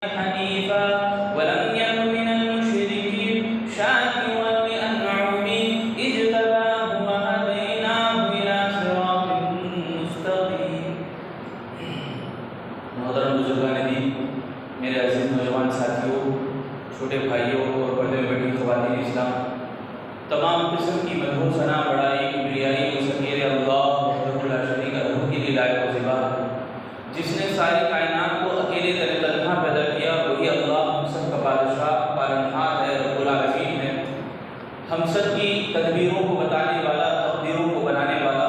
حنيفا ولم يك من المشركين شاكرا لأنعمه اجتباه وهديناه إلى صراط مستقيم. محترم بزرگان دین، میرے عزیز نوجوان ساتھیوں، چھوٹے بھائیوں اور پردے میں بیٹھی خواتین اسلام، تمام قسم کی مدح و ثنا، بڑائی، کبریائی و ذکر اللہ وحدہ لا شریک لہ کے لیے لائق و زیبا ہے. جس نے ساری کائنات کو اکیلے تنہا پیدا کیا، وہی اللہ ہم سب کا بادشاہ پالنہار ہے، رب العالمین ہے. ہم سب کی تدبیروں کو بتانے والا، تقدیروں کو بنانے والا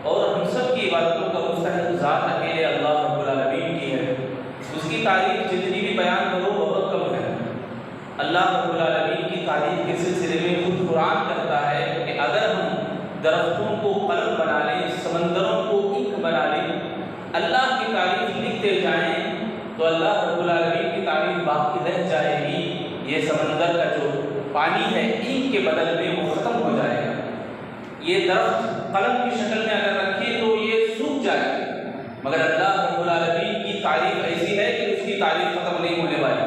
اور ہم سب کی عبادتوں کا مستحق ذات اکیلے اللہ رب العالمین کی ہے. اس کی تعریف جتنی بھی بیان کرو بہت کم ہے. اللہ رب العالمین کی تعریف کے سلسلے میں خود قرآن کہتا ہے کہ اگر ہم درختوں کو قلم بنا لیں، سمندروں کو انک بنا لیں، اللہ کی تعریف لکھتے جائیں تو اللہ رب العالمین کی تعریف باقی رہ جائے گی. یہ سمندر کا جو پانی ہے انک کے بدل میں وہ ختم ہو جائے گا. یہ درخت قلم کی شکل میں اگر رکھے تو یہ سوکھ جائے گا، مگر اللہ رب العالمین کی تعریف ایسی ہے کہ اس کی تعریف ختم نہیں ہونے والی.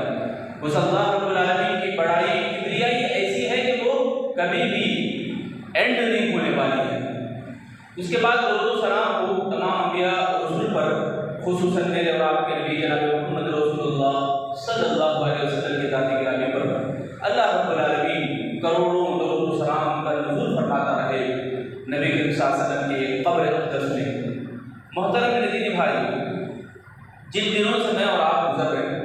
اس اللہ رب العالمین کی بڑائی، کبریائی ایسی ہے کہ وہ کبھی بھی اینڈ نہیں ہونے والی ہے. اس کے بعد درود و سلام ہو تمام انبیاء اور رسول پر، خصوصاً میرے اور آپ کے نبی جناب محمد رسول اللہ صلی اللہ علیہ وسلم کے ذات گرامی پر اللہ رب العالمین کروڑوں درود و سلام کا نزول فرماتا رہے نبی کریم صلی اللہ علیہ وسلم کے قبر اقدس میں. محترم میرے دینی بھائی، جن دنوں سے میں اور آپ گزر رہے ہیں،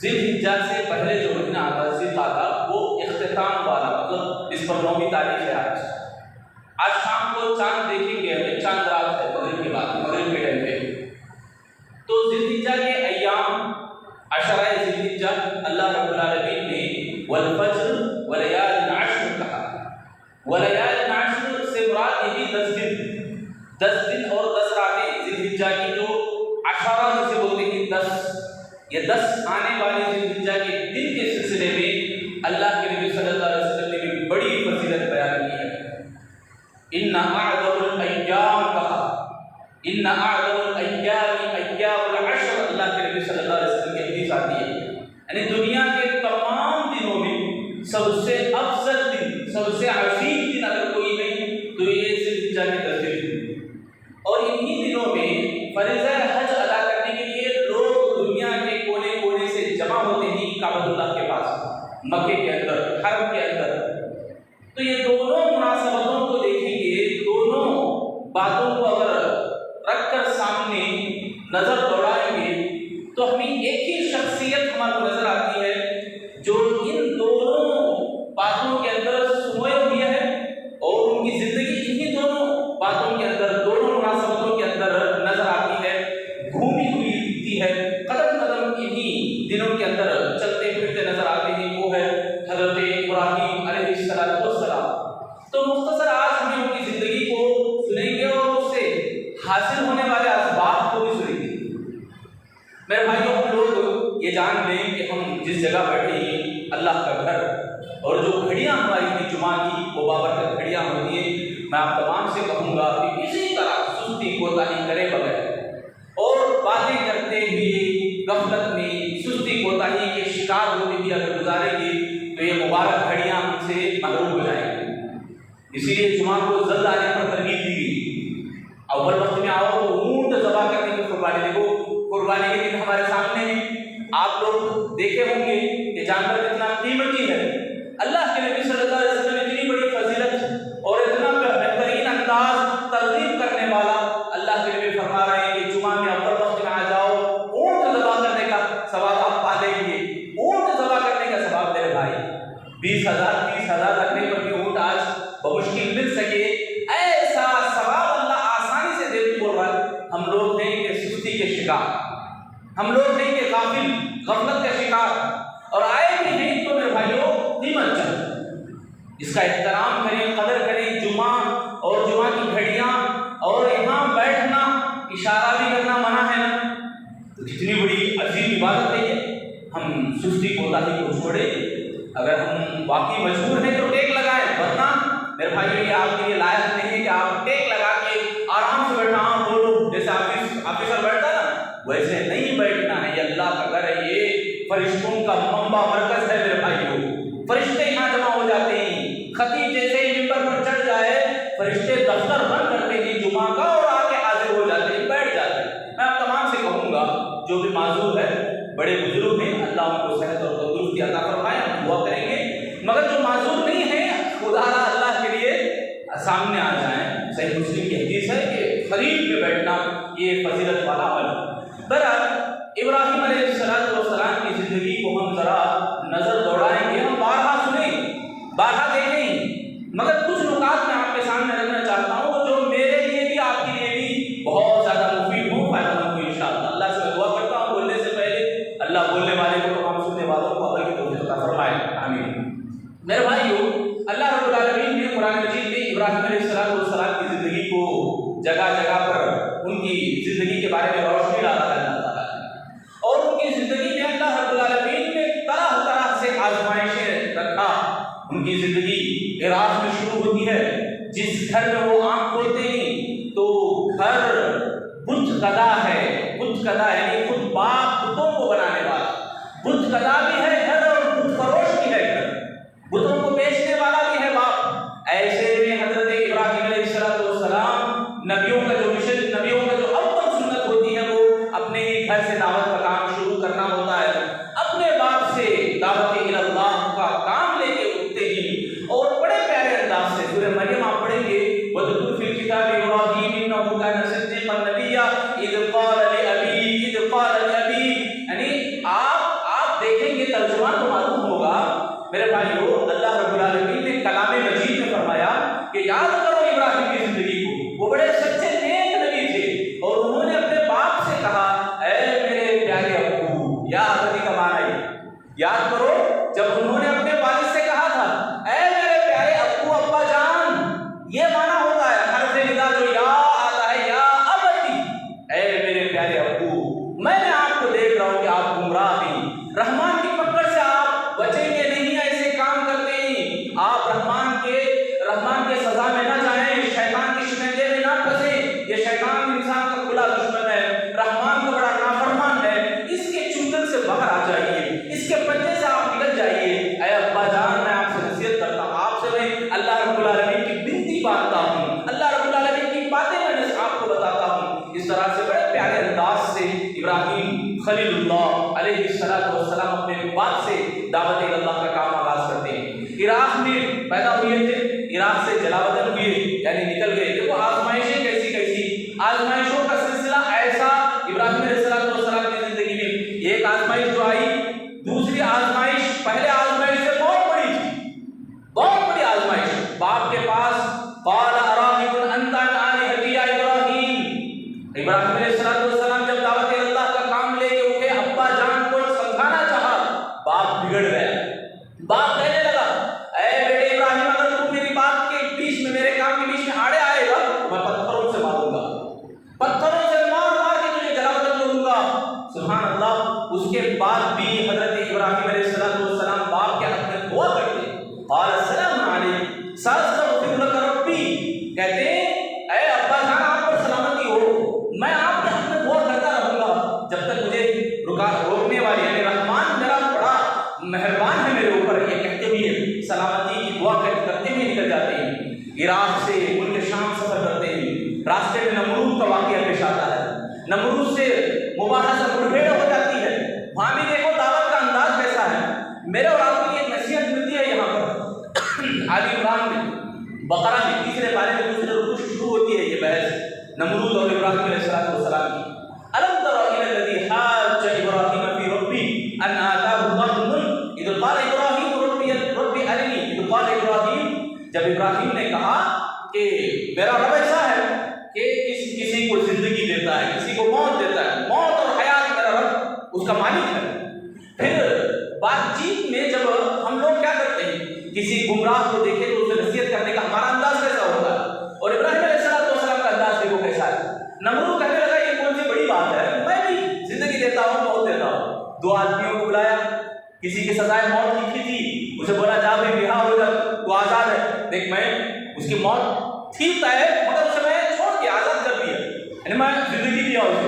ذی الحجہ سے پہلے جو مہینہ آتا ذی القعدہ، وہ اختتام والا، مطلب اس پر 9ویں تاریخ ہے. آج شام کو چاند دیکھیں گے، ہمیں چاند رات ہے مغرب کے بعد، مغرب کے ٹائم پہ. تو ذی الحجہ کے ایام، عشرہ ذی الحجہ، اللہ رب العالمین نے والفجر ولیال عشر کہا. ولیال عشر سے مراد یہی 10 دن اور 10 راتیں ذی الحجہ کی، جو عشرہ جسے بولتے ہیں 10، یہ 10 آنے والے ذی الحجہ کے دن کے سلسلے میں اللہ کے نبی صلی اللہ علیہ وسلم نے بھی بڑی فضیلت بیان کی ہے. ان اعظم الايام کہا، ان اعظم الايام ایام العشر، اللہ کے نبی صلی اللہ علیہ وسلم کی حدیث آتی ہے. یعنی دنیا کے تمام دنوں میں سب سے افضل دن، سب سے عظیم دن اگر کوئی نہیں تو یہ ذی الحجہ کے 10 دن. اور انہی دنوں میں فریضہ حج ادا کرنے کے لیے لوگ دنیا کے کونے کونے سے جمع ہوتے ہیں کعبۃ اللہ کے پاس، مکے کے اندر، حرم کے اندر. تو یہ دونوں مناسبتوں کو دیکھیں گے، دونوں باتوں کو اگر رکھ کر سامنے نظر دوڑائیں گے تو ہمیں ایک ہی شخصیت ہمارے کو نظر آتی ہے جو ان دونوں باتوں کے اندر سموئے ہوئی ہے، اور ان کی زندگی انہی دونوں باتوں کے اندر، دونوں مناسبتوں کے اندر نظر آتی ہے، گھومی ہوئی دکھتی ہے، قدم قدم انہی دنوں کے اندر چلتے پھرتے نظر آتے ہیں. وہ ہے حضرت ابراہیم علیہ السلام. تو مختصر آج ہمیں ان کی زندگی کو سنیں گے اور اس سے حاصل ہونے والے اسباب کو بھی سنیں گے. میرے بھائیوں، ہم لوگ یہ جان لیں کہ ہم جس جگہ بیٹھے ہیں اللہ کا گھر، اور جو گھڑیاں ہماری ہیں جمعہ کی وہ بابرکت گھڑیاں ہوتی ہیں. میں آپ تمام سے کہوں گا کہ اسی طرح سستی کوتاہی کرے بغیر اور باتیں کرتے ہوئے غفلت میں سستی کوتاہی کے شکار ہوتے ہوئے اگر گزاریں گے تو یہ مبارک گھڑیاں ہم سے محروم ہو جائیں گی. اسی لیے جمعہ کو جلد آنے پر ترغیب دی گئی. اول وقت میں آؤ تو اونٹ ذبح کرنے کی قربانی دیکھو. قربانی کے دن ہمارے سامنے ہیں، آپ لوگ دیکھے ہوں گے کہ جانور کتنا قیمتی ہے. اللہ کے نبی صلی اللہ علیہ وسلم نے اتنی بڑی فضیلت اور اتنا بہترین انداز ترغیب کرنے والا اللہ کے نبی فرما رہے ہیں کہ جمعہ میں اول وقت میں آ جاؤ، اونٹ ذبح کرنے کا ثواب آپ پا لیں گے. اونٹ ذبح کرنے کا ثواب میرے بھائی 20,000 30,000 رکھنے پر بھی اونٹ آج بمشکل مل سکے، ایسا ثواب اللہ آسانی سے دیتے بول رہا ہے. ہم لوگ نہیں کہ سستی کے شکار، ہم لوگ نہیں کہ غافل غفلت کا شکار، اور آئے بھی نہیں تو میرے بھائیوں قیمت چاہیے، اس کا احترام کریں، قدر کریں. جمعہ اور جمعہ کی گھڑیاں اور یہاں بیٹھنا، اشارہ بھی کرنا منع ہے نا، تو کتنی بڑی عظیم عبادت ہے یہ. ہم سستی کوتاہی کو چھوڑیں. اگر ہم واقعی مجبور ہیں تو ٹیک لگائیں، ورنہ میرے بھائیوں یہ آپ کے لیے لائق نہیں ہے کہ آپ ٹیک لگا کے آرام سے بیٹھا، بولو جیسے آفیسر بیٹھتا نا ویسے نہیں بیٹھنا ہے. یہ اللہ کا گھر ہے، فرشتوں کا منبع مرکز ہے میرے بھائیوں. فرشتے یہاں جمع ہو جاتے ہیں. خطیب جیسے ہی ممبر پر چڑھ جائے فرشتے دفتر بند کرتے ہیں جمعہ کا اور آ کے حاضر ہو جاتے ہیں, بیٹھ جاتے ہیں. میں آپ تمام سے کہوں گا جو بھی معذور ہے, بڑے بزرگ ہیں, اللہ ان کو صحت اور تندرستی عطا فرمائے, ہم دعا کریں گے. مگر جو معذور نہیں ہیں خدا اللہ کے لیے سامنے آ جائیں. صحیح مسلم کی حدیث ہے کہ قریب میں بیٹھنا یہ فضیلت والا عمل ہے. بہرحال ابراہیم علیہ السلام کی زندگی کو ہم ذرا نظر دوڑائیں گے. ہم بارہا سنیں, بارہا دیکھیں, مگر کچھ نکات میں آپ کے سامنے رکھنا چاہتا ہوں جو میرے لیے بھی آپ کے لیے بھی بہت زیادہ مفید ہوں, فائدہ مند ہوں انشاءاللہ. اللہ سے میں دعا کرتا ہوں بولنے سے پہلے اللہ بولنے والے کو تمام سننے والوں کو عمل کی توفیق عطا فرمائے, آمین. میرے بھائیو, اللہ رب العالمین نے قرآن مجید میں ابراہیم علیہ السلام کی زندگی کو جگہ جگہ پر ان کی زندگی کے بارے میں روشنی ڈالا ہے اللہ تعالیٰ نے, اور ان کی زندگی میں اللہ رب العالمین نے طرح طرح سے آزمائشیں رکھا. ان کی زندگی عراق میں شروع ہوتی ہے. جس گھر میں وہ آنکھ کھولتے ہیں تو گھر بت قدا ہے. بت قدا یعنی خود باپ بتوں کو بنانے والا, بت قدا بھی ہے گھر اور بت فروش بھی ہے گھر, بتوں کو بیچنے والا بھی ہے باپ. ایسے میں حضرت ابراہیم علیہ السلام نبیوں کا جو مشن, نبیوں کا جو اول سنت ہوتی ہے وہ اپنے ہی گھر سے دعوت کا کام شروع کرنا ہوتا ہے. اپنے باپ سے دعوت اللہ کا کام لے کے اٹھتے ہیں اور بڑے پیارے انداز سے. سورہ مریم آپ پڑھیں گے, وَذْكُرْ فِي الْكِتَابِ إِبْرَاهِيمَ إِنَّهُ كَانَ صِدِّيقًا نَبِيًّا إِذْ قَالَ لِأَبِيهِ یعنی آپ دیکھیں گے ترجمہ تو معلوم ہوگا میرے بھائیو. اللہ رب العالمین نے کلام مجید میں فرمایا کہ یاد کرو ابراہیم کی زندگی کو, وہ بڑے سچے نیک نبی تھے اور انہوں نے اپنے باپ سے کہا اے میرے پیارے ابو. یا ابدی کا معنی یاد کرو, جب انہوں نے اپنے والد سے کہا تھا اے میرے پیارے ابو, ابا جان, یہ معنی ہوتا ہے حرف ندا جو یا آتا ہے, یا ابدی, اے میرے پیارے ابو, میں نے آپ کو دیکھ رہا ہوں کہ آپ گمراہ ہیں, رحمان کی پکڑ سے آپ بچیں گے نہیں, ایسے کام کرتے ہیں آپ رحمان کے سزا میں نہ جائیں, شیطان کے شکنجے میں نہ پھنسیں. یہ شیطان انسان کا کھلا دشمن ہے, رحمان کا بڑا نافرمان ہے, اس کے چنگل سے باہر آ جائیے, اس کے پنجے سے آپ نکل جائیے. اے ابا جان, میں آپ سے نصیحت کرتا ہوں, آپ سے میں اللہ رب العالمین کی بنتی باندھتا ہوں, اللہ رب العالمین کی باتیں میں آپ کو بتاتا ہوں. اس طرح سے بڑے پیارے انداز سے ابراہیم خلیل اللہ علیہ السلام اپنے باپ سے دعوت اللہ کا کام آغاز کرتے ہیں. عراق میں پیدا ہوئے تھے, عراق سے جلاوطن ہوئے یعنی نکل گئے. دیکھو آزمائشیں کیسی کیسی, آزمائشوں کا سلسلہ ایسا ابراہیم علیہ السلام کی زندگی میں. ایک آزمائش جو آئی, دوسری آزمائش پہلے آزمائش سے بہت بڑی تھی, بہت بڑی آزمائش. باپ کے پاس قال اراغب انت عن آلہتی یا ابراہیم, ابراہیم علیہ السلام جب دعوت اللہ کا کام لے کے اٹھے, ابا جان کو سمجھانا چاہا, باپ بگڑ گیا. باپ کہنے لگا اے بیٹے ابراہیم, اگر تم میری بات کے بیچ میں, میرے کام کے بیچ میں آڑے آئے گا تو میں پتھروں سے ماروں گا, پتھروں سے مار مار کے تجھے جلاوطن کروں گا. سبحان اللہ. اس کے بعد بھی حضرت ابراہیم علیہ السلام باپ کے حق میں دعا کرتے, قال السلام علیکم سأستغفر لك ربی, کہتے ہیں اے ابا جان آپ پر سلامتی ہو, میں آپ کے حق میں دعا کرتا رہوں گا جب تک مجھے روکنے والی یعنی رحمان میرا بڑا مہربان ہے میرے اوپر. یہ کہتے ہوئے سلامتی کی دعا کرتے ہوئے نکل جاتے ہیں. عراق سے ملک شام سفر کرتے ہیں. راستے میں نمرود کا واقعہ پیش آتا ہے, نمرود سے مباحثہ مڑبھیڑ ہو جاتی ہے. وہاں بھی دیکھو دعوت کا انداز کیسا ہے. میرے اور آپ کے لیے ایک نصیحت ملتی ہے یہاں پر آل عمران میں, بقرہ میں تیسرے پارے میں دوسرے رکوع شروع ہوتی ہے یہ بحث نمرود اور ابراہیم علیہ السلام کی. الم تر الی الذی حاج ابراہیم فی ربہ ان آتاہ اللہ الملک اذ قال ابراہیم ربی ارنی, اذ قال ابراہیم, جب ابراہیم نے کہا کہ میرا رب ایسا ہے کہ کسی کو زندگی دیتا ہے, کسی کو موت دیتا ہے, موت اور حیات میرا رب اس کا مالک ہے. پھر بات چیت میں جب ہم لوگ کیا کرتے ہیں, کسی گمراہ کو دیکھیں تو اسے نصیحت کرنے کا ہمارا انداز کیسا ہوتا ہے, اور ابراہیم علیہ السلام کا انداز دیکھو کیسا ہے. نمرود کہنے لگا یہ کون سی بڑی بات ہے, میں بھی زندگی دیتا ہوں, موت دیتا ہوں. 2 آدمیوں کو بلایا, کسی کی سزائے موت لکھی تھی, اسے بولا جا بھی رہا ہو جا, تو آزاد ہے. دیکھ میں اس کی موت تھی طے مگر اسے میں چھوڑ کے آزاد کر دیا, یعنی میں زندگی دیا اسے.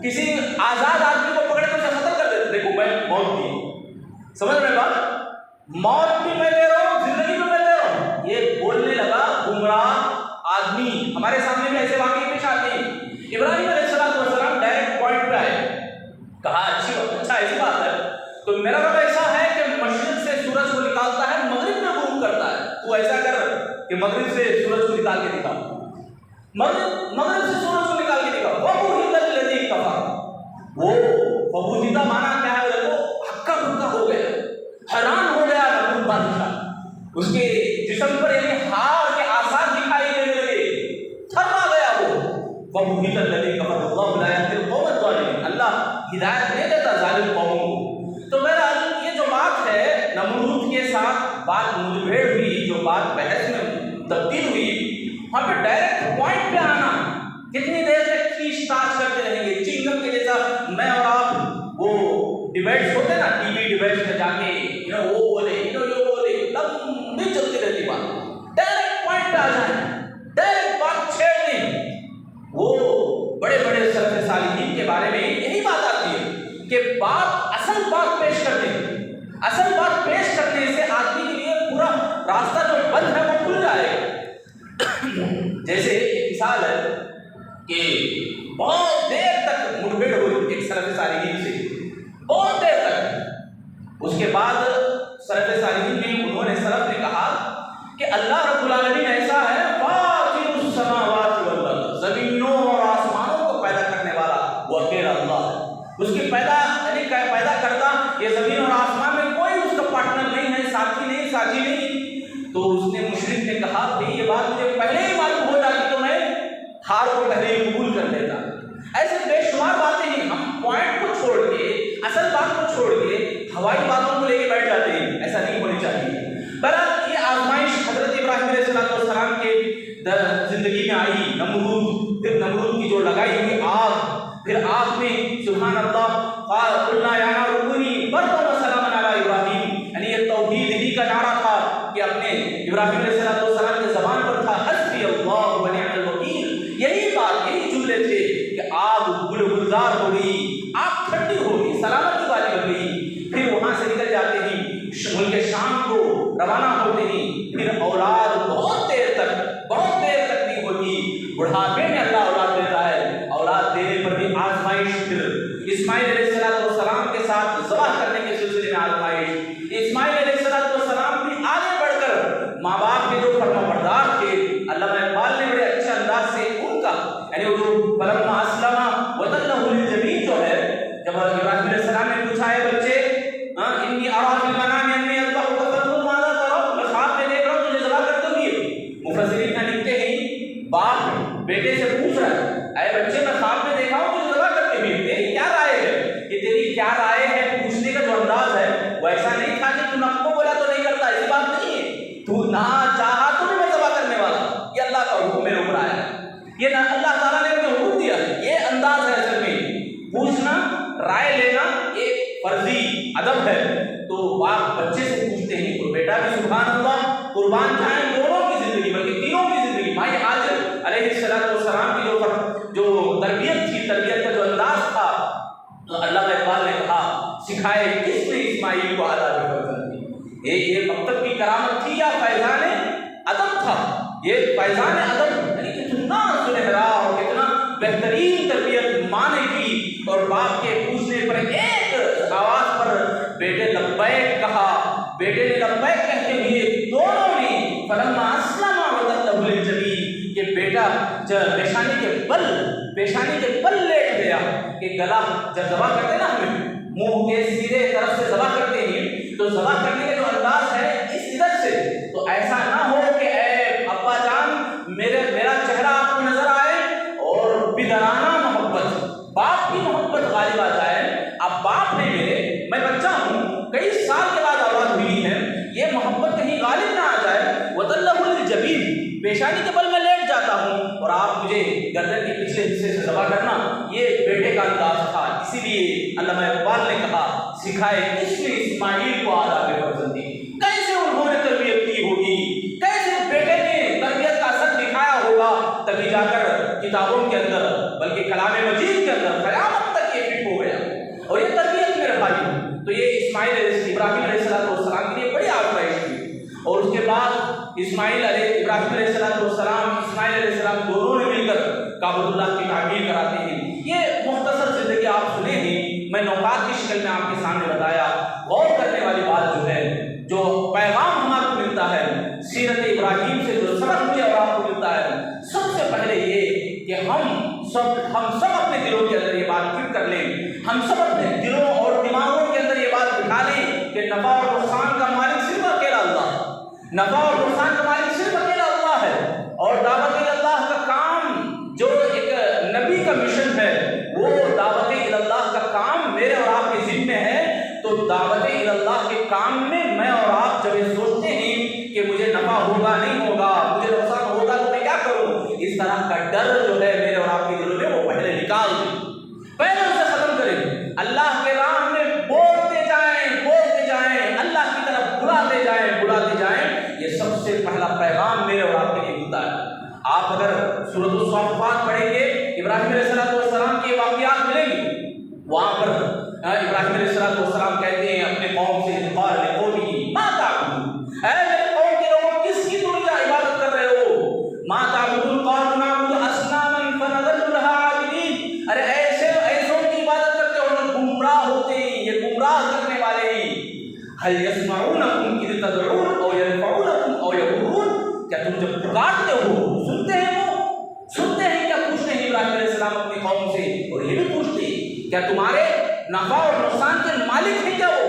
کسی آزاد آدمی کو پکڑ کے اسے قتل کر دیتے. دیکھو میں موت دی. سمجھ رہے بات؟ موت بھی میں دے رہا ہوں، زندگی بھی میں دے رہا ہوں. یہ بولنے لگا گمراہ آدمی. ہمارے سامنے بھی ایسے واقعے پیش آتے ہیں. ابراہیم علیہ السلام ڈائریکٹ پوائنٹ پہ آئے. کہا اچھا ایسی بات ہے تو میرا رب ایسا ہے کہ مشرق سے سورج کو نکالتا ہے، مغرب میں غروب کرتا ہے. تو ایسا کر کہ مغرب سے سورج کو نکال کے دکھا. مغرب سے سورج کو نکال کے دکھا. وَبُهِتَ الَّذِي كَفَرَ. وہ فبوہتا مانا کیا ہے؟ وہ ہکا بکا ہو گیا، حیران ہو گیا نمرود بادشاہ. اس کے جسم پر یعنی ہار کے آثار دکھائی دینے لگے، تھر آ گیا وہ. وَبُهِتَ الَّذِي كَفَرَ اللَّهُ لَا يَهْدِي الْقَوْمَ الظَّالِمِينَ. اللہ ہدایت نہیں دیتا ظالم قوموں کو. تو بہرحال یہ جو بات ہے نمرود کے ساتھ بات مدبھیڑ ہوئی، جو بات بحث میں تبدیل ہوئی، وہاں پہ ڈائریکٹ پوائنٹ پہ آنا. کتنی دیر تک کھینچ تاچ کرتے رہیں گے؟ چنگم کے جیسا میں اور آپ وہ ڈیبیٹس ہوتے نا، ٹی وی ڈیبیٹس میں جا کے وہ بولے یہ بولے، لمبی چلتی رہتی بات. ڈائریکٹ پوائنٹ پہ آ جائیں، ڈائریکٹ بات چھیڑ دیں. وہ بڑے بڑے سلف صالحین کے بارے میں یہی بات آتی ہے کہ بات اصل بات پیش کرتے ہیں. اصل بات پیش کرنے سے آدمی کے لیے پورا راستہ جو بند ہے وہ کھل جائے گا. جیسے ایک مثال ہے کہ بہت دیر تک مٹبھیڑ ہوئی ایک سلف صالحین سے، بہت دیر تک. اس کے بعد سلف صالحین میں انہوں نے سلف نے کہا کہ اللہ رب العالمین ایسا ہے فاطر السماوات والارض، زمینوں اور آسمانوں کو پیدا کرنے والا وہ اکیلا اللہ ہے. اس کی پیدا کرتا یہ زمین اور آسمان میں کوئی اس کا پارٹنر نہیں ہے، ساتھی نہیں، ساتھی نہیں. تو اس نے مشرک نے کہا بھئی یہ بات مجھے پہلے ہی معلوم ہو جاتی تو میں ہار کو پہلے ہی قبول کر لیتا. ایسے بے شمار باتیں ہیں، ہم پوائنٹ کو چھوڑ کے، اصل بات کو چھوڑ کے ہوائی باتوں کو لے کے بیٹھ جاتے ہیں. ایسا نہیں ہونی چاہیے. بہرحال یہ آزمائش حضرت ابراہیم علیہ السلام کے زندگی میں آئی. نمرود کی جو لگائی ہوئی آگ، پھر آگ میں سبحان اللہ قلنا یا نار کونی بردا وسلاما علی ابراہیم. یعنی یہ توحید ہی کا نعرہ تھا کہ اپنے ابراہیم علیہ السلام کے زبان پر تھا حسبی اللہ و نعم الوکیل. یہی بات، یہی جملے تھے کہ آگ گلزار ہو گئی، آگ ٹھنڈی ہو گئی، سلامتی والی بن گئی. پھر وہاں سے نکل جاتے ہیں، ملک شام کو روانہ ہوتے ہیں. پھر اولاد بہت دیر تک نہیں ہوتی. بڑھاپے میں اللہ اولاد دیتا ہے. اولاد دینے پر بھی آزمائش. پھر اسماعیل علیہ السلام کے ساتھ ذبح کرنے کے سلسلے میں آزمائش. اسماعیل علیہ السلام بھی آگے بڑھ کر ماں باپ کے جو فرما بردار تھے، علامہ اقبال نے بڑے اچھے انداز سے ان کا یعنی وہ جو فلما اسلم وتلہ للجبین جو ہے، جب ابراہیم علیہ السلام نے پوچھا ہے بچے انی ارا فی المنام انی اذبحک فانظر ماذا ترى، میں خواب میں دیکھ رہا ہوں تجھے ذبح کرتے ہوئے. مفسرین نے لکھتے ہیں باپ بیٹے سے پوچھ رہا ہے اے بچے میں خواب میں دیکھا ہوں تجھے ذبح کرتے ہوئے، تیری کیا رائے ہے؟ یہ تیری کیا رائے ہے پوچھنے کا جو انداز ہے وہ ایسا نہیں تھا کہ تو نہ کو بولا تو نہیں کرتا. ایسی بات نہیں ہے، تو نہ چاہا تو بھی میں ذبح کرنے والا. یہ اللہ کا حکم میرے اوپر آیا ہے، یہ نہ اللہ تعالیٰ نے مجھے حکم دیا. یہ انداز ہے اصل میں پوچھنا، رائے لینا ایک فرضی ادب ہے. تو باپ بچے سے پوچھتے ہیں تو بیٹا بھی سبحان اللہ قربان جائیں دونوں کی زندگی بلکہ تینوں کی زندگی. ماں حاجر علیہ السلام کی جو تربیت تھی، تربیت کا جو انداز تھا، تو اللہ اقبال نے کہا سکھائے کس نے اسماعیل کو آداب فرزند. یہ مکتب کی کرامت تھی یا فیضان ادب تھا؟ یہ فیضان ادب، یعنی کتنا سنہرا اور کتنا بہترین تربیت ماں نے کی. اور باپ کے پوچھنے پر ایک آواز پر بیٹے لبیک کہا. بیٹے نے لبیک کہتے ہوئے دونوں نے فلما اسلم وتلہ للجبین کہ بیٹا پیشانی کے بل لیٹ گیا. کہ گلا جب ذبح کرتے نا ہمیں منہ کے سیدھے طرف سے ذبح کرتے ہیں تو ذبح کرنے کا جو انداز ہے اس ادھر سے، تو ایسا نہ ہو کہ اے ابا جان میرا چہرہ آپ کو نظر آئے اور بدرانہ محبت، باپ کی محبت غالب آ جائے. اب باپ نے میں بچہ ہوں، کئی سال کے بعد اولاد ہوئی ہے، یہ محبت کہیں غالب نہ آ جائے. وتلہ للجبین پیشانی کے بل میں لیٹ جاتا ہوں اور آپ مجھے گردن کے پچھلے حصے سے ذبح کرنا، یہ بیٹے کا انداز تھا. اسی لیے علامہ اقبال نے کہا سکھائے کس نے اسماعیل کو آداب فرزندی. کیسے انہوں نے تربیت کی ہوگی، کیسے بیٹے نے تربیت کا اثر دکھایا ہوگا، تبھی جا کر کتابوں کے اندر بلکہ کلام مجید کے اندر قیامت تک یہ فٹ ہو گیا. اور یہ تربیت میرے بھائی تو یہ ابراہیم علیہ السلام کے لیے بڑی آزمائش تھی، اور اس کے بعد ابراہیم علیہ السلام اسماعیل علیہ السلام دونوں نے مل کر کعبۃ اللہ کی تعمیر کراتے ہیں۔ یہ مختصر زندگی آپ سنے ہیں، میں نوکات کی شکل میں آپ کے سامنے بتایا۔ غور کرنے والی بات جو ہے، جو پیغام ہمارے کو ملتا ہے سیرت ابراہیم سے، جو سبق مجھے اور آپ کو ملتا ہے، سب سے پہلے یہ کہ ہم سب اپنے دلوں کے اندر یہ بات فٹ کر لیں، ہم سب اپنے دلوں اور دماغوں کے اندر یہ بات بٹھا لیں کہ نفع اور نقصان کا مالک صرف اکیلا اللہ ہے، نفع اور نقصان کا مالک صرف اکیلا اللہ ہے، اور دعوت اللہ کا کام جو ایک نبی کا مشن ہے، وہ دعوت اللہ کا کام میرے اور آپ کے ذمہ ہے۔ تو دعوت اللہ کے کام میں میں اور آپ جب یہ سوچتے ہیں کہ مجھے نفع ہوگا نہیں ہوگا، مجھے نقصان ہوگا تو میں کیا کروں، اس طرح کا ڈر جو ہے میرے اور آپ کے دلوں میں، وہ پہلے نکال دیں، پہلے اسے ختم کریں۔ اللہ کے راہ میں بولتے جائیں، اللہ کی طرف بلاتے جائیں، یہ سب سے پہلا پیغام میرے اور آپ کے لیے ہوتا ہے۔ آپ اگر سورۃ الصافات پڑھیں گے، ابراہیم علیہ السلام کے واقعات ملیں گے، وہاں پر ابراہیم علیہ السلام کہتے ہیں اپنے قوم سے، قال لقومه ما تعبدون، اے میرے قوم کے لوگوں کس کی تم عبادت کر رہے ہو، ما تعبدون قالوا نعبد اصناما فنظل لها عابدین، ارے ایسوں کی عبادت کرتے ہو جو گمراہ ہوتے ہیں، یہ گمراہ کرنے والے ہیں۔ هل يسمعونكم اذ تدعون او ينفعونكم او يضرون، کیا تم جب پکارتے ہو سنتے ہیں، وہ سنتے ہیں کیا؟ پوچھتے ہیں ابراہیم علیہ السلام اپنی قوم سے، اور یہ بھی پوچھتے ہیں کیا تمہارے نفع اور نقصان کے مالک ہیں کیا وہ؟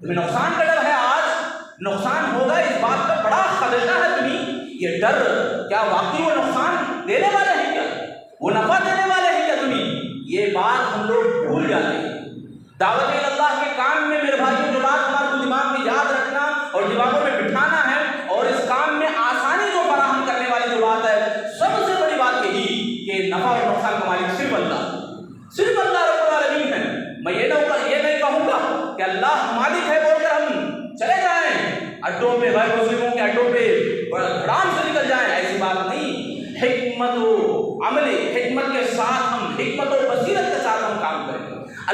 تمہیں نقصان کا ڈر ہے، آج نقصان ہوگا اس بات کا بڑا خدشہ ہے تمہیں، یہ ڈر کیا واقعی وہ نقصان دینے والے ہیں کیا، وہ نفع دینے والے ہیں کیا تمہیں؟ یہ بات ہم لوگ بھول جاتے ہیں۔ دعوت اللہ کے کام میں میرے بھائیوں جو بات ہمارے کو دماغ میں یاد رکھنا اور دماغوں میں بٹھانا ہے، اور اس کام میں آسانی جو فراہم کرنے والی جو بات ہے، سب سے بڑی بات یہی کہ نفع اور نقصان کا مالک صرف اللہ رب العالمین ہے۔ میں یہ نہیں کہوں گا کہ اللہ مالک ہے بول کر ہم چلے جائیں اڈوں پہ، غیر مسلموں کے اڈوں پہ آرام سے نکل جائیں، ایسی بات نہیں۔ حکمت و عمل، حکمت کے ساتھ ہم، حکمت و بصیرت کے ساتھ ہم کام کریں۔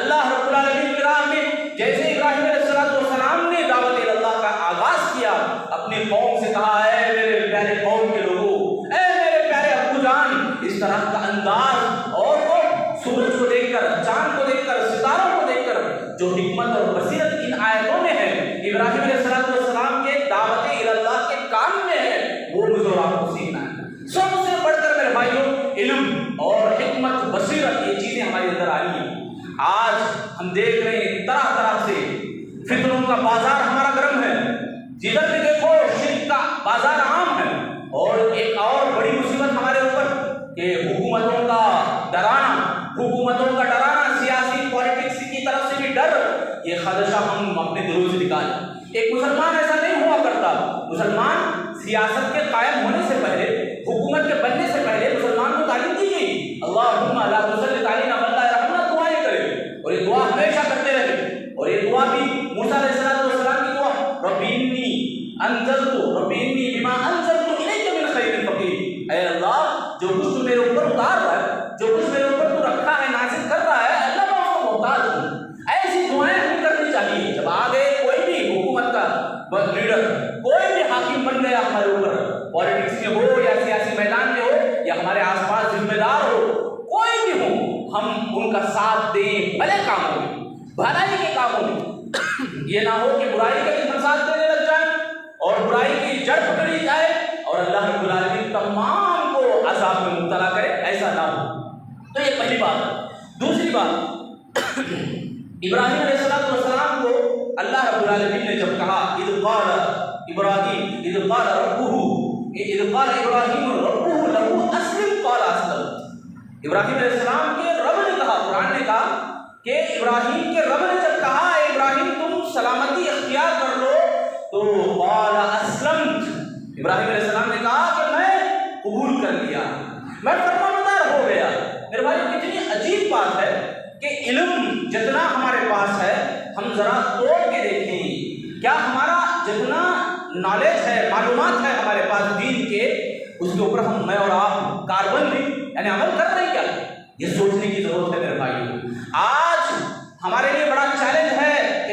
اللہ رب العالمین کی راہ میں جیسے ابراہیم علیہ السلام نے دعوت اللہ کا آغاز کیا، اپنی قوم سے کہا اے میرے پیارے قوم کے لوگوں، اے میرے پیارے ابو جان، اس طرح کا انداز، اور وہ سورج کو دیکھ کر، چاند کو دیکھ کر، ستاروں کو دیکھ کر جو حکمت اور بصیرت ان آیتوں میں ہے، ابراہیم علیہ السلام کے دعوت اللہ کے کام میں ہے، وہ مجھے اور آپ کو سیکھنا ہے۔ سب سے بڑھ کر میرے بھائیوں علم اور حکمت بصیرت، یہ چیزیں ہمارے اندر آئی ہیں۔ آج ہم دیکھ رہے ہیں طرح طرح سے فتنوں کا بازار ہمارا گرم ہے، جدھر بھی دیکھو شرک کا بازار عام ہے، اور ایک اور بڑی مصیبت ہمارے اوپر کہ حکومتوں کا ڈرانا، سیاسی پالیٹکس کی طرف سے بھی ڈر، یہ خدشہ ہم اپنے دلوں سے نکالیں۔ ایک مسلمان ایسا نہیں ہوا کرتا، مسلمان سیاست کے قائم ہونے سے پہلے، حکومت کے بننے سے پہلے مسلمان کو تعلیم دی گئی، اللہم لا تسلط علینا من لا یرحمنا، دعائیں کرے، اور یہ دعا ہمیشہ کرتے رہے، اور یہ دعا بھی موسیٰ علیہ السلام کی دعا، رب انی بما انزلت الیک من خیر فقیر، اے اللہ جو کچھ تو میرے اوپر اتار رہا ہے، جو کچھ میرے اوپر تو رکھا ہے، نازل کر رہا ہے، اللہ میں اس کو محتاج ہوں۔ ایسی دعائیں ہمیں کرنی چاہیے جب آگے کوئی بھی حکومت کا لیڈر، کوئی بھی حاکم بن گیا ہمارے اوپر، پالیٹکس میں ہو یا سیاسی میدان میں ہو یا ہمارے آس پاس ذمہ دار ہو، کوئی بھی ہو، ہم ان کا ساتھ دیں بھلے کاموں میں، بھلائی کے کاموں میں، یہ نہ ہو کہ برائی کا بھی ہم ساتھ دینے لگ جائیں اور برائی کی جڑ پکڑی جائے اور اللہ رب العالمین تمام کو عذاب میں مبتلا کرے، ایسا نہ ہو۔ تو یہ پہلی بات ہے۔ دوسری بات، ابراہیم علیہ السلام کو اللہ رب العالمین نے جب کہا اذ قال ابراہیم ربہ لہ اسلم قال اسلمت، ابراہیم علیہ السلام کے رب نے کہا، قرآن نے کہا کہ ابراہیم کے رب نے جب کہا اے ابراہیم تم سلامتی اختیار کر لو، تو قال اسلمت، ابراہیم علیہ السلام نے کہا کہ میں قبول کر لیا، میں فرمانبردار ہو گیا۔ میرے بھائی کتنی عجیب بات ہے کہ علم جتنا ہمارے پاس ہے، ہم ذرا توڑ کے دیکھیں، کیا ہمارا جتنا نالج ہے، معلومات ہے ہمارے پاس دین کے، اس کے اوپر میں اور آپ کاربن بھی یعنی عمل کر رہے ہیں کیا؟ یہ سوچنے کی ضرورت ہے میرے بھائیوں۔ آج ہمارے لیے بڑا چیلنج ہے کہ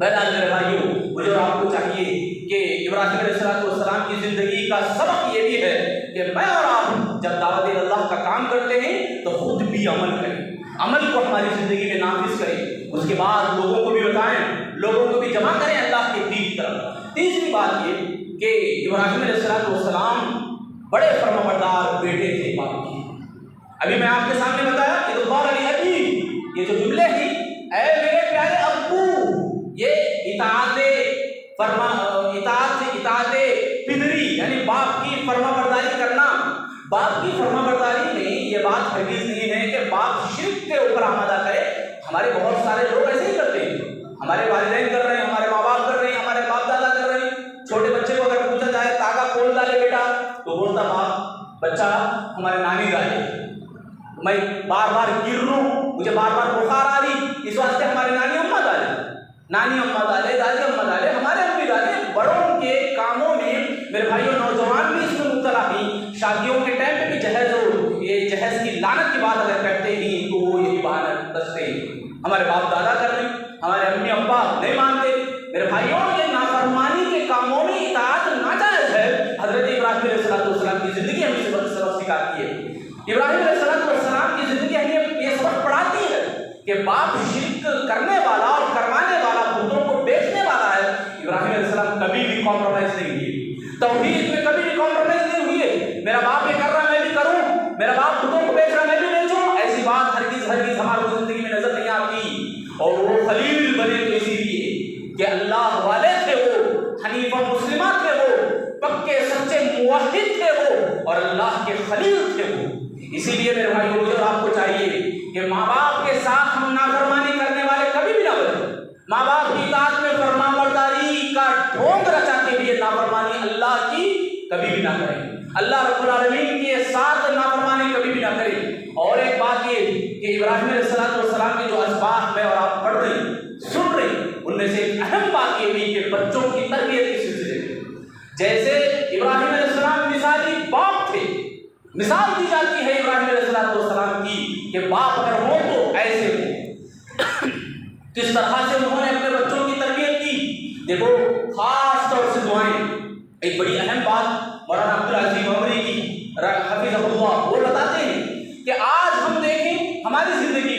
بہرحال میرے بھائیوں، مجھے اور آپ کو چاہیے کہ ابراہیم علیہ السلام کی زندگی کا سبق یہ بھی ہے کہ میں اور آپ جب دعوت اللہ کا کام کرتے ہیں تو خود بھی عمل کریں، عمل کو ہماری زندگی میں نافذ کریں، اس کے بعد لوگوں کو بھی بتائیں، لوگوں کو بھی جمع کریں اللہ کے دین کی طرف۔ تیسری بات یہ کہ ابراہیم علیہ السلام بڑے فرمانبردار بیٹے تھے باپ کے۔ ابھی میں آپ کے سامنے بتایا کہ یہ جو جملے ہیں، اے میرے پیارے ابو، یہ اطاعت پدری یعنی باپ کی فرما برداری کرنا۔ باپ کی فرما برداری میں یہ بات ہرگز نہیں ہے کہ باپ شرک کے اوپر آمادہ کرے۔ ہمارے بہت سارے لوگ ایسے ہی کرتے ہیں، ہمارے والدین کر رہے ہیں، ہمارے ماں باپ کر رہے ہیں، ہمارے باپ دادا کر رہے ہیں۔ چھوٹے بچے کو اگر پوچھا جائے تاکہ کون ڈالے بیٹا، تو بولتا باپ بچہ ہمارے نانی ڈالے، میں بار بار گر رہا ہوں، مجھے بار بار بخار آ رہی، اس واسطے ہمارے نانی اماں ڈالے، نانی اماں ڈالے، دادی اماں ڈالے، ہمارے امی ڈالے۔ بڑوں کے کاموں میں میرے بھائیوں نوجوان بھی اس میں مبتلا ہیں۔ شادیوں کے ٹائم پہ بھی جہیز کی لعنت کی بات اگر کرتے ہیں تو وہ یہی بہانہ دستے ہیں، ہمارے باپ دادا کر رہے ہیں، ہمارے امی ابا نہیں مانتے۔ میرے بھائیوں، یہ نافرمانی کے کاموں میں اطاعت ناجائز ہے۔ حضرت ابراہیم علیہ السلام کی زندگی ہمیں سبق سکھاتی ہے۔ ابراہیم علیہ السلام کی زندگی ہمیں یہ سبق پڑھاتی ہے کہ باپ شرک کرنے والا اور کروانے والا، بتوں کو بیچنے والا ہے۔ ابراہیم علیہ السلام کبھی بھی کمپرومائز نہیں ہوئے، توحید میں کبھی بھی کمپرومائز نہیں ہوئے۔ میرا باپ یہ کر رہا میں بھی کروں، میرا باپ بتوں کو بیچ رہا میں بھی بیچوں، ایسی بات ہرگز ہماری زندگی میں نظر نہیں آتی۔ اور وہ خلیل بنے تو اسی لیے کہ اللہ والے تھے، وہ حنیف و مسلمہ تھے، وہ پکے سچے موحد تھے وہ، اور اللہ کے خلیل تھے وہ۔ اسی لیے میرے بھائیوں، مجھے اور آپ کو چاہیے کہ ماں باپ کے ساتھ ہم نافرمانی کرنے والے کبھی بھی نہ بنیں۔ ماں باپ کی اطاعت میں فرمانبرداری کا ڈھونگ رچاتے ہوئے نافرمانی اللہ کی کبھی بھی نہ کریں، اللہ رب العالمین کے ساتھ نافرمانی کبھی بھی نہ کریں۔ اور ایک بات یہ کہ ابراہیم علیہ السلام کے جو اسباق میں اور آپ پڑھ رہے ہیں، سن رہے ہیں، ان میں سے ایک اہم بات یہ ہوئی کہ بچوں کی تربیت کے سلسلے میں جیسے ابراہیم علیہ السلام مثالی باپ تھے، مثال دی جاتی ہے ابراہیم علیہ السلام کی کہ باپ اگر ہو تو ایسے ہو۔ کس طرح سے انہوں نے اپنے بچوں کی تربیت کی، دیکھو خاص طور سے دعائیں۔ ایک بڑی اہم بات مولانا عبدالعزیز عمری کی حفظہ اللہ، وہ بتاتے ہیں کہ آج ہم دیکھیں ہماری زندگی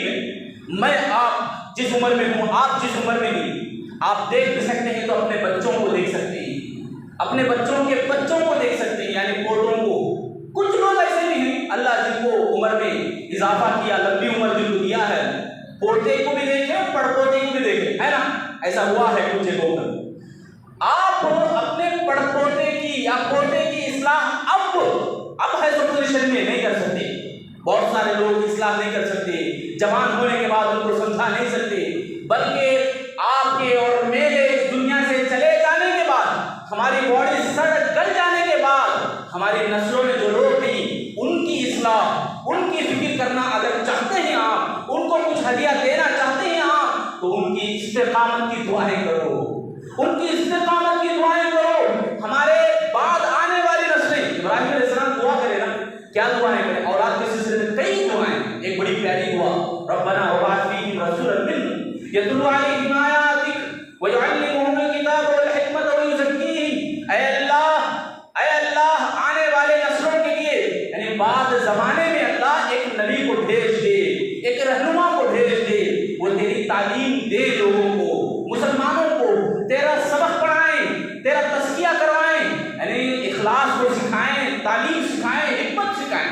میں آپ جس عمر میں ہوں، آپ جس عمر میں ہیں، آپ دیکھ بھی سکتے ہیں تو اپنے بچوں کو دیکھ سکتے ہیں، اپنے بچوں کے بچوں کو دیکھ سکتے ہیں، یعنی پوتوں کو۔ کچھ لوگ ایسے بھی ہیں اللہ جن کو عمر میں اضافہ کیا، لمبی عمر جن کو دیا ہے، پوتے کو بھی دیکھیں، پڑپوتے کو بھی دیکھیں، ہے نا؟ ایسا ہوا ہے کچھ جگہوں پر۔ آپ اپنے پڑپوتے کی یا پوتے کی اصلاح اب ہے پوزیشن میں نہیں کر سکتے۔ بہت سارے لوگ اصلاح نہیں کر سکتے، جوان ہونے کے بعد ان کو سمجھا نہیں سکتے، بلکہ آپ کے اور میرے دنیا سے چلے جانے کے بعد، ہماری باڈی سڑ گل جانے کے بعد، ہماری نسلوں میں جو لوگ ہیں ان کی اصلاح، ان کی فکر کرنا اگر چاہتے ہیں آپ، ان کو کچھ ہدیہ دینا چاہتے ہیں آپ، تو ان کی استقامت کی دعائیں کرو، ان کی استقامت کی دعائیں کرو۔ ہمارے بعد آنے والی نسلیں، ابراہیم علیہ السلام دعا کرے نا، کیا دعائیں کریں؟ اولاد کے سلسلے میں کئی دعائیں، ایک بڑی پیاری دعا، ربنا وابعث فیہم رسولا منہم یتلو علیہم آیاتک ویعلمہم الکتاب والحکمۃ ویزکیہم۔ اے اللہ آنے والے نسلوں کے لیے، یعنی بعد زمانے میں اللہ ایک نبی کو بھیج دے، ایک رہنما کو بھیج دے، وہ تیری تعلیم دے، لوگوں کو، مسلمانوں کو تیرا سبق پڑھائیں، تیرا تزکیہ کروائیں، یعنی اخلاص کو سکھائیں، تعلیم سکھائیں، حکمت سکھائیں۔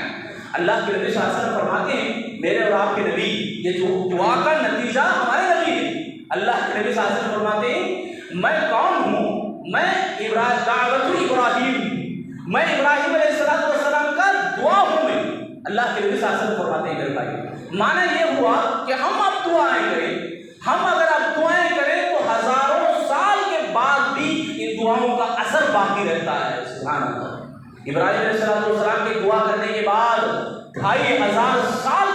اللہ کے نبی صلی اللہ علیہ وسلم فرماتے ہیں، میرے اور آپ کے نبی، یہ جو دعا کا نتیجہ ہمارے نبی ہے۔ اللہ کے نبی صلی اللہ علیہ وسلم فرماتے ہیں، میں کون ہوں؟ میں دعوت ابراہیم، میں ابراہیم علیہ السلام کا دعا ہوں میں۔ اللہ کے نبی صلی اللہ علیہ وسلم فرماتے ہیں میرے بھائی، معنی یہ ہوا کہ ہم اب دعائیں کریں، ہم اگر اب دعائیں کریں تو ہزاروں سال کے بعد بھی ان دعاؤں کا اثر باقی رہتا ہے۔ سبحان اللہ۔ ابراہیم علیہ السلام کے دعا کرنے کے بعد 2500 سال